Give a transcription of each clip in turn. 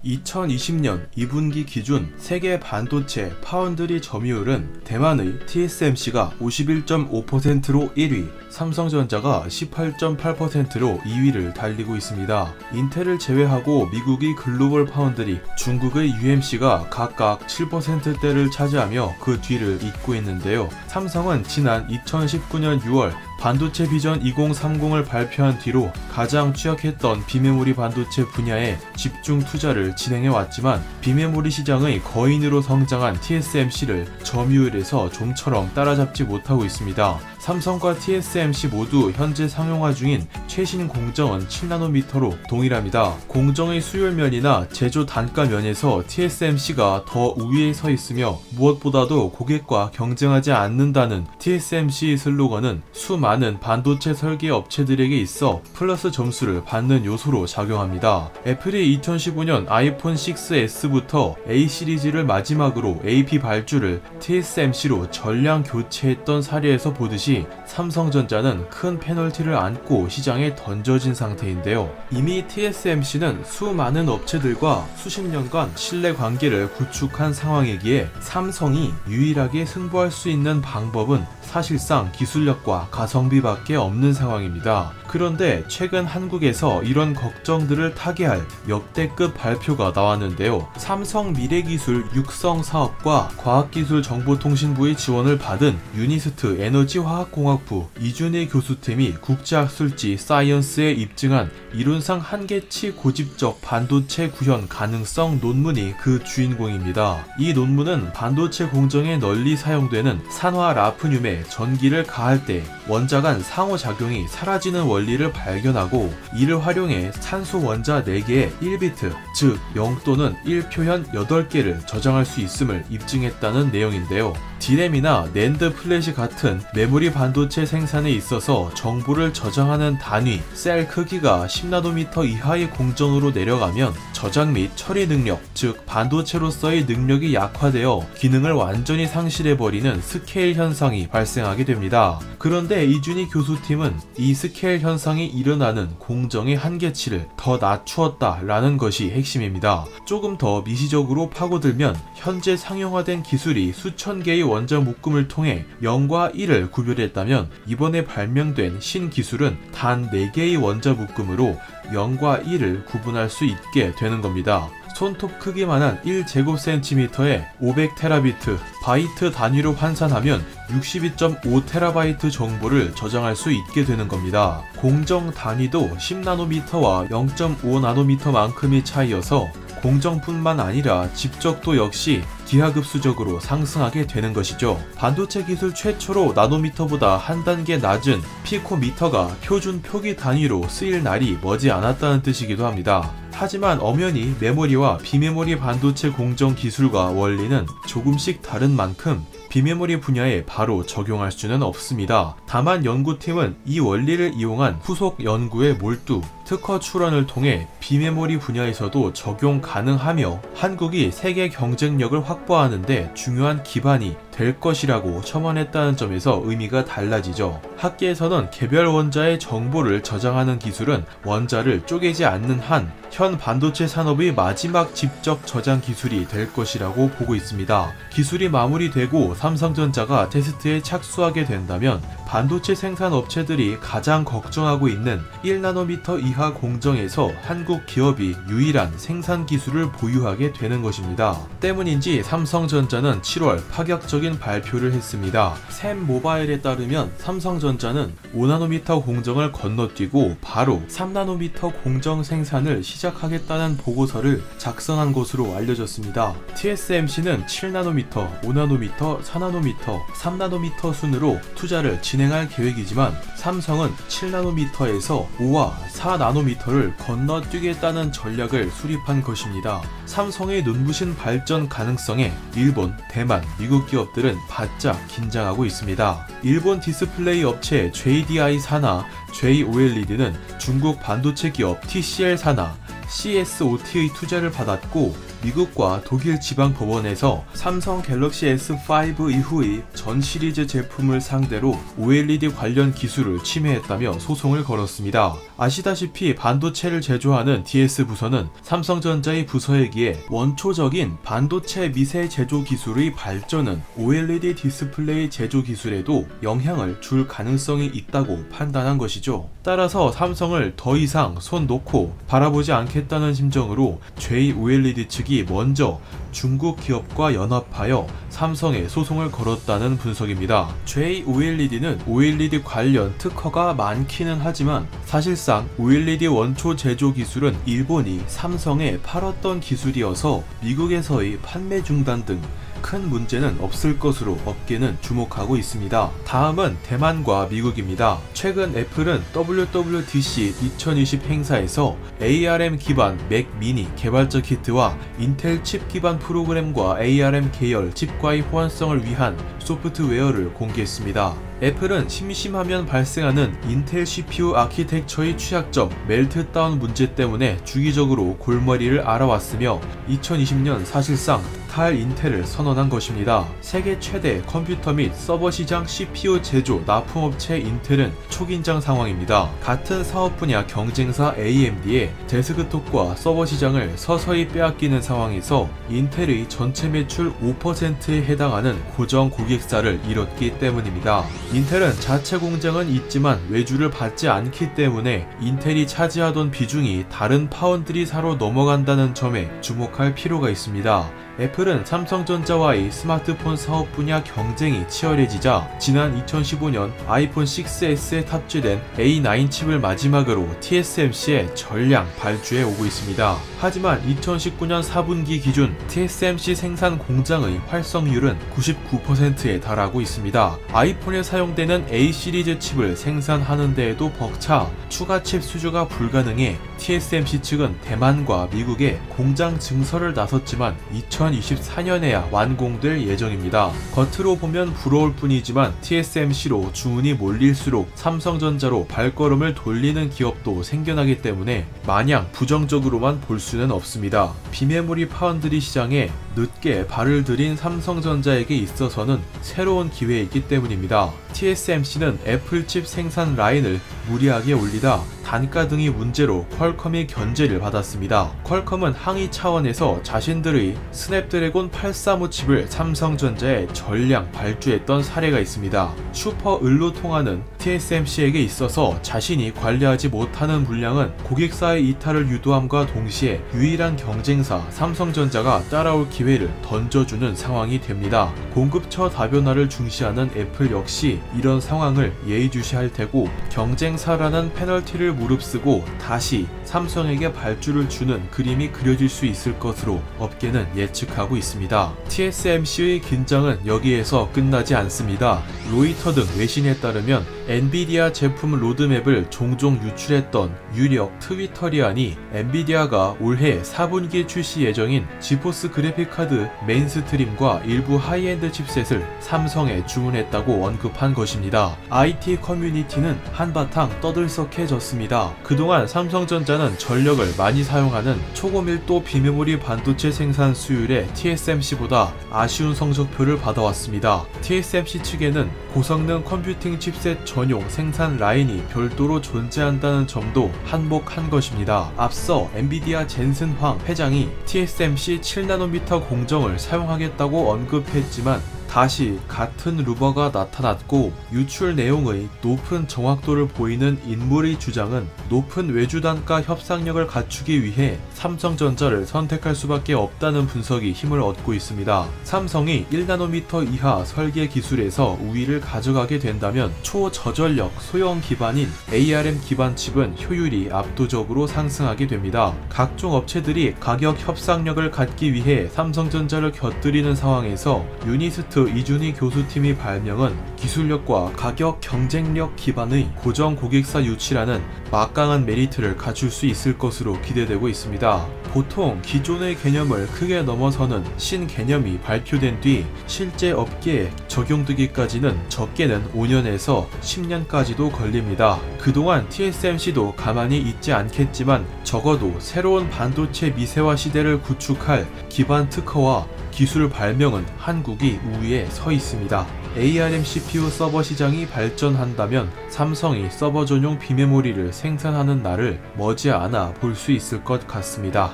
2020년 2분기 기준 세계 반도체 파운드리 점유율은 대만의 TSMC가 51.5%로 1위, 삼성전자가 18.8%로 2위를 달리고 있습니다. 인텔을 제외하고 미국의 글로벌 파운드리, 중국의 UMC가 각각 7%대를 차지하며 그 뒤를 잇고 있는데요. 삼성은 지난 2019년 6월 반도체 비전 2030을 발표한 뒤로 가장 취약했던 비메모리 반도체 분야에 집중 투자를 진행해왔지만 비메모리 시장의 거인으로 성장한 TSMC를 점유율에서 좀처럼 따라잡지 못하고 있습니다. 삼성과 TSMC 모두 현재 상용화 중인 최신 공정은 7나노미터로 동일합니다. 공정의 수율면이나 제조 단가 면에서 TSMC가 더 우위에 서 있으며 무엇보다도 고객과 경쟁하지 않는다는 TSMC의 슬로건은 수많은 반도체 설계 업체들에게 있어 플러스 점수를 받는 요소로 작용합니다. 애플이 2015년 아이폰 6S부터 A 시리즈를 마지막으로 AP 발주를 TSMC로 전량 교체했던 사례에서 보듯이 삼성전자는 큰 페널티를 안고 시장에 던져진 상태인데요. 이미 TSMC는 수많은 업체들과 수십 년간 신뢰관계를 구축한 상황이기에 삼성이 유일하게 승부할 수 있는 방법은 사실상 기술력과 가성비밖에 없는 상황입니다. 그런데 최근 한국에서 이런 걱정들을 타개할 역대급 발표가 나왔는데요. 삼성 미래기술 육성 사업과 과학기술정보통신부의 지원을 받은 유니스트 에너지화학공학부 이준희 교수팀이 국제학술지 사이언스에 입증한 이론상 한계치 고집적 반도체 구현 가능성 논문이 그 주인공입니다. 이 논문은 반도체 공정에 널리 사용되는 산화 라프늄에 전기를 가할 때 원자 간 상호작용이 사라지는 원리를 발견하고 이를 활용해 산소 원자 4개의 1비트, 즉 0 또는 1 표현 8개를 저장할 수 있음을 입증했다는 내용인데요. 디램이나 낸드 플래시 같은 메모리 반도체 생산에 있어서 정보를 저장하는 단위, 셀 크기가 10나노미터 이하의 공정으로 내려가면 저장 및 처리 능력, 즉 반도체로서의 능력이 약화되어 기능을 완전히 상실해버리는 스케일 현상이 발생하게 됩니다. 그런데 이준희 교수팀은 이 스케일 현상이 일어나는 공정의 한계치를 더 낮추었다라는 것이 핵심입니다. 조금 더 미시적으로 파고들면 현재 상용화된 기술이 수천 개의 원자 묶음을 통해 0과 1을 구별했다면 이번에 발명된 신기술은 단 4개의 원자 묶음으로 0과 1을 구분할 수 있게 되는 겁니다. 손톱 크기만한 1제곱cm에 500테라비트, 바이트 단위로 환산하면 62.5테라바이트 정보를 저장할 수 있게 되는 겁니다. 공정 단위도 10나노미터와 0.5나노미터만큼의 차이여서 공정뿐만 아니라 집적도 역시 기하급수적으로 상승하게 되는 것이죠. 반도체 기술 최초로 나노미터보다 한 단계 낮은 피코미터가 표준 표기 단위로 쓰일 날이 머지 않았다는 뜻이기도 합니다. 하지만 엄연히 메모리와 비메모리 반도체 공정 기술과 원리는 조금씩 다른 만큼 비메모리 분야에 바로 적용할 수는 없습니다. 다만 연구팀은 이 원리를 이용한 후속 연구에 몰두, 특허 출원을 통해 비메모리 분야에서도 적용 가능하며 한국이 세계 경쟁력을 확보하는 데 중요한 기반이 될 것이라고 첨언했다는 점에서 의미가 달라지죠. 학계에서는 개별 원자의 정보를 저장하는 기술은 원자를 쪼개지 않는 한 현 반도체 산업의 마지막 집적 저장 기술이 될 것이라고 보고 있습니다. 기술이 마무리되고 삼성전자가 테스트에 착수하게 된다면 반도체 생산 업체들이 가장 걱정하고 있는 1나노미터 이하 공정에서 한국 기업이 유일한 생산 기술을 보유하게 되는 것입니다. 때문인지 삼성전자는 7월 파격적인 발표를 했습니다. 샘 모바일에 따르면 삼성전자는 5나노미터 공정을 건너뛰고 바로 3나노미터 공정 생산을 시작하겠다는 보고서를 작성한 것으로 알려졌습니다. TSMC는 7나노미터, 5나노미터, 4나노미터, 3나노미터 순으로 투자를 진행할 계획이지만 삼성은 7나노미터에서 5와 4나노미터를 건너뛰겠다는 전략을 수립한 것입니다. 삼성의 눈부신 발전 가능성에 일본, 대만, 미국 기업들은 바짝 긴장하고 있습니다. 일본 디스플레이 업체 JDI 산하 JOLED는 중국 반도체 기업 TCL 산하 CSOT의 투자를 받았고 미국과 독일 지방 법원에서 삼성 갤럭시 S5 이후의 전 시리즈 제품을 상대로 OLED 관련 기술을 침해했다며 소송을 걸었습니다. 아시다시피 반도체를 제조하는 DS 부서는 삼성전자의 부서이기에 원초적인 반도체 미세 제조 기술의 발전은 OLED 디스플레이 제조 기술에도 영향을 줄 가능성이 있다고 판단한 것이죠. 따라서 삼성을 더 이상 손 놓고 바라보지 않겠다는 심정으로 JOLED 측이 먼저 중국 기업과 연합하여 삼성에 소송을 걸었다는 분석입니다. JOLED는 OLED 관련 특허가 많기는 하지만 사실상 OLED 원초 제조 기술은 일본이 삼성에 팔았던 기술이어서 미국에서의 판매 중단 등 큰 문제는 없을 것으로 업계는 주목하고 있습니다. 다음은 대만과 미국입니다. 최근 애플은 WWDC 2020 행사에서 ARM 기반 맥 미니 개발자 키트와 인텔 칩 기반 프로그램과 ARM 계열 칩과의 호환성을 위한 소프트웨어를 공개했습니다. 애플은 심심하면 발생하는 인텔 CPU 아키텍처의 취약점 멜트다운 문제 때문에 주기적으로 골머리를 앓아왔으며 2020년 사실상 탈인텔을 선언한 것입니다. 세계 최대 컴퓨터 및 서버 시장 CPU 제조 납품업체 인텔은 초긴장 상황입니다. 같은 사업 분야 경쟁사 AMD의 데스크톱과 서버 시장을 서서히 빼앗기는 상황에서 인텔의 전체 매출 5%에 해당하는 고정 고객사를 잃었기 때문입니다. 인텔은 자체 공장은 있지만 외주를 받지 않기 때문에 인텔이 차지하던 비중이 다른 파운드리사로 넘어간다는 점에 주목할 필요가 있습니다. 애플은 삼성전자와의 스마트폰 사업 분야 경쟁이 치열해지자 지난 2015년 아이폰 6S에 탑재된 A9 칩을 마지막으로 TSMC의 전량 발주해 오고 있습니다. 하지만 2019년 4분기 기준 TSMC 생산 공장의 활성률은 99%에 달하고 있습니다. 아이폰에 사용되는 A 시리즈 칩을 생산하는 데에도 벅차 추가 칩 수주가 불가능해 TSMC 측은 대만과 미국에 공장 증설을 나섰지만 2024년에야 완공될 예정입니다. 겉으로 보면 부러울 뿐이지만 TSMC로 주문이 몰릴수록 삼성전자로 발걸음을 돌리는 기업도 생겨나기 때문에 마냥 부정적으로만 볼 수는 없습니다. 비메모리 파운드리 시장에 늦게 발을 들인 삼성전자에게 있어서는 새로운 기회이기 때문입니다. TSMC는 애플칩 생산 라인을 무리하게 올리다 단가 등의 문제로 퀄컴의 견제를 받았습니다. 퀄컴은 항의 차원에서 자신들의 스냅드래곤 835 칩을 삼성전자에 전량 발주했던 사례가 있습니다. 슈퍼 을로 통하는 TSMC에게 있어서 자신이 관리하지 못하는 물량은 고객사의 이탈을 유도함과 동시에 유일한 경쟁사 삼성전자가 따라올 기회를 던져주는 상황이 됩니다. 공급처 다변화를 중시하는 애플 역시 이런 상황을 예의주시할 테고 경쟁사라는 페널티를 무릅쓰고 다시 삼성에게 발주를 주는 그림이 그려질 수 있을 것으로 업계는 예측하고 있습니다. TSMC의 긴장은 여기에서 끝나지 않습니다. 로이터 등 외신에 따르면 엔비디아 제품 로드맵을 종종 유출했던 유력 트위터리안이 엔비디아가 올해 4분기 출시 예정인 지포스 그래픽카드 메인스트림과 일부 하이엔드 칩셋을 삼성에 주문했다고 언급한 것입니다. IT 커뮤니티는 한바탕 떠들썩해졌습니다. 그동안 삼성전자는 전력을 많이 사용하는 초고밀도 비메모리 반도체 생산 수율의 TSMC보다 아쉬운 성적표를 받아왔습니다. TSMC 측에는 고성능 컴퓨팅 칩셋 전용 생산 라인이 별도로 존재한다는 점도 한몫한 것입니다. 앞서 엔비디아 젠슨 황 회장이 TSMC 7나노미터 공정을 사용하겠다고 언급했지만 다시 같은 루머가 나타났고 유출 내용의 높은 정확도를 보이는 인물의 주장은 높은 외주 단가 협상력을 갖추기 위해 삼성전자를 선택할 수밖에 없다는 분석이 힘을 얻고 있습니다. 삼성이 1나노미터 이하 설계 기술에서 우위를 가져가게 된다면 초저전력 소형 기반인 ARM 기반 칩은 효율이 압도적으로 상승하게 됩니다. 각종 업체들이 가격 협상력을 갖기 위해 삼성전자를 곁들이는 상황에서 유니스트 이준희 교수팀이 발명한 기술력과 가격 경쟁력 기반의 고정 고객사 유치라는 막강한 메리트를 갖출 수 있을 것으로 기대되고 있습니다. 보통 기존의 개념을 크게 넘어서는 신개념이 발표된 뒤 실제 업계에 적용되기까지는 적게는 5년에서 10년까지도 걸립니다. 그동안 TSMC도 가만히 있지 않겠지만 적어도 새로운 반도체 미세화 시대를 구축할 기반 특허와 기술 발명은 한국이 우위에 서 있습니다. ARM CPU 서버 시장이 발전한다면 삼성이 서버 전용 비메모리를 생산하는 날을 머지않아 볼 수 있을 것 같습니다.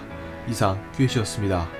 이상 큐이씨였습니다.